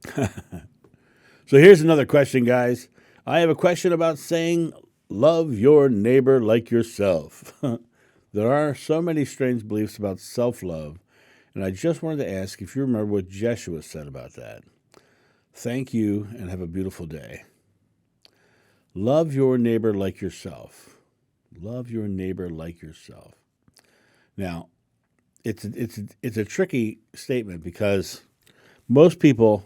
So here's another question, guys. I have a question about saying love your neighbor like yourself. There are so many strange beliefs about self love, and I just wanted to ask if you remember what Jeshua said about that. Thank you and have a beautiful day. Love your neighbor like yourself. Love your neighbor like yourself. Now, it's a tricky statement because most people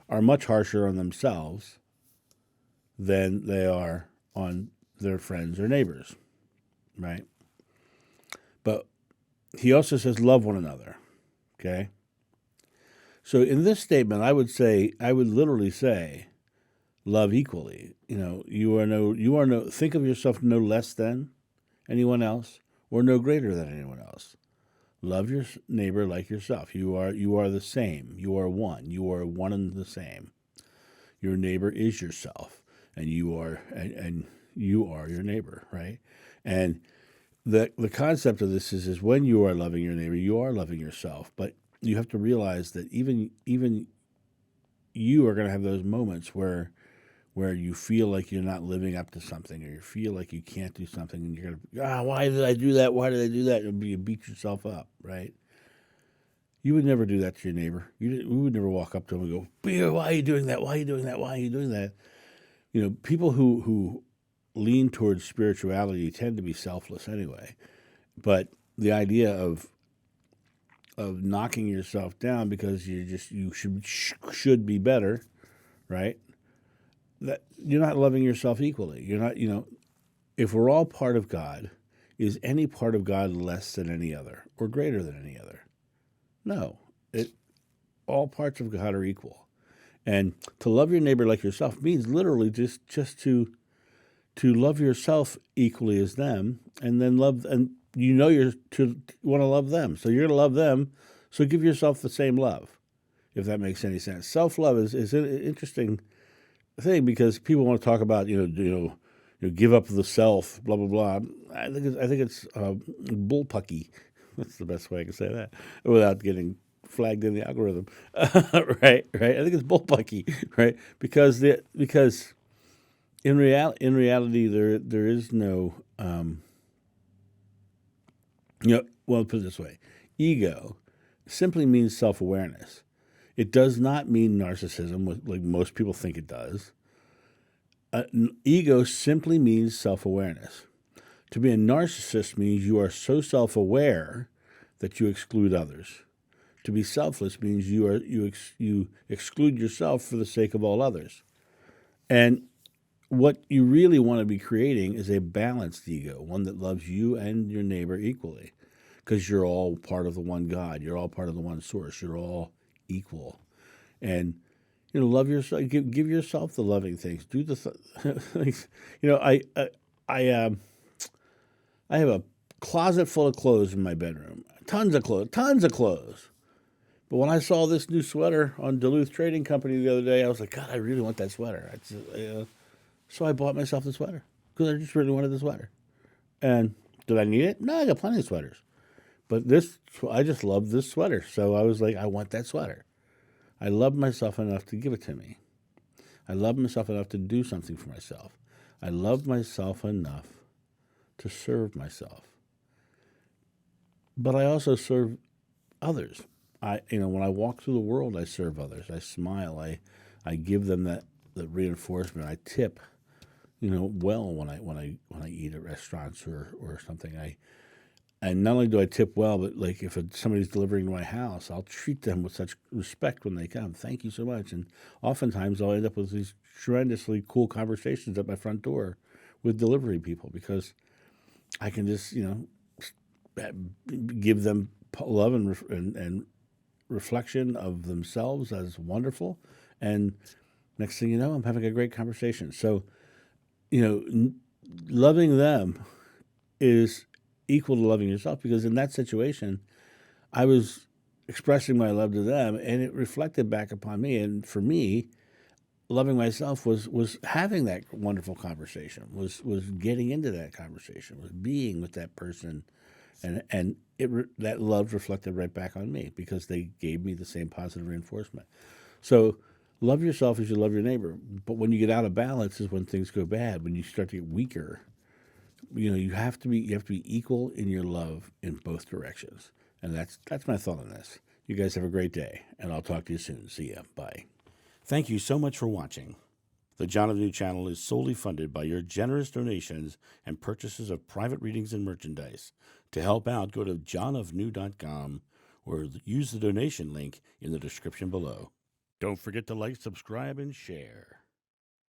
are much harsher on themselves than they are on their friends or neighbors, right? But he also says love one another, okay? So in this statement, I would literally say love equally. You are no, think of yourself no less than anyone else or no greater than anyone else. Love your neighbor like yourself. You are the same. You are one. You are one and the same. Your neighbor is yourself, and and you are your neighbor, right? And the concept of this is when you are loving your neighbor, you are loving yourself. But you have to realize that even you are going to have those moments where you feel like you're not living up to something, or you feel like you can't do something, and you're gonna why did I do that? Why did I do that? And you beat yourself up, right? You would never do that to your neighbor. We would never walk up to him and go, "Beer, why are you doing that? Why are you doing that? Why are you doing that?" People who lean towards spirituality tend to be selfless anyway. But the idea of knocking yourself down because you should be better, right? That you're not loving yourself equally. You're not, if we're all part of God, is any part of God less than any other or greater than any other? No. It All parts of God are equal. And to love your neighbor like yourself means literally just to love yourself equally as them, and then love, and you're to want to love them. So you're going to love them, so give yourself the same love, if that makes any sense. Self love is an interesting thing because people want to talk about give up the self, blah blah blah. I think it's bullpucky. That's the best way I can say that without getting flagged in the algorithm. Right, right. I think it's bullpucky, right? Because in reality there is no well, put it this way: ego simply means self awareness. It does not mean narcissism, like most people think it does. Ego simply means self awareness. To be a narcissist means you are so self aware that you exclude others. To be selfless means you exclude yourself for the sake of all others. And what you really want to be creating is a balanced ego, one that loves you and your neighbor equally, because you're all part of the one God. You're all part of the one source. You're all equal. And love yourself. Give yourself the loving things. Do the things. You know, I I have a closet full of clothes in my bedroom. Tons of clothes. Tons of clothes. But when I saw this new sweater on Duluth Trading Company the other day, I was like, God, I really want that sweater. So I bought myself the sweater because I just really wanted the sweater. And did I need it? No, I got plenty of sweaters. But I just love this sweater. So I was like, I want that sweater. I love myself enough to give it to me. I love myself enough to do something for myself. I love myself enough to serve myself. But I also serve others. When I walk through the world, I serve others. I smile. I give them that reinforcement. I tip, well when I eat at restaurants or something. And not only do I tip well, but like if somebody's delivering to my house, I'll treat them with such respect when they come. Thank you so much. And oftentimes I'll end up with these tremendously cool conversations at my front door with delivery people because I can just give them love and reflection of themselves as wonderful. And next thing you know, I'm having a great conversation. So, loving them is equal to loving yourself because in that situation, I was expressing my love to them and it reflected back upon me. And for me, loving myself was having that wonderful conversation, was getting into that conversation, was being with that person, and that love reflected right back on me because they gave me the same positive reinforcement. So love yourself as you love your neighbor. But when you get out of balance is when things go bad, when you start to get weaker. You have to be equal in your love in both directions. And that's my thought on this. You guys have a great day, and I'll talk to you soon. See ya. Bye. Thank you so much for watching. The John of New channel is solely funded by your generous donations and purchases of private readings and merchandise. To help out, go to johnofnew.com or use the donation link in the description below. Don't forget to like, subscribe, and share.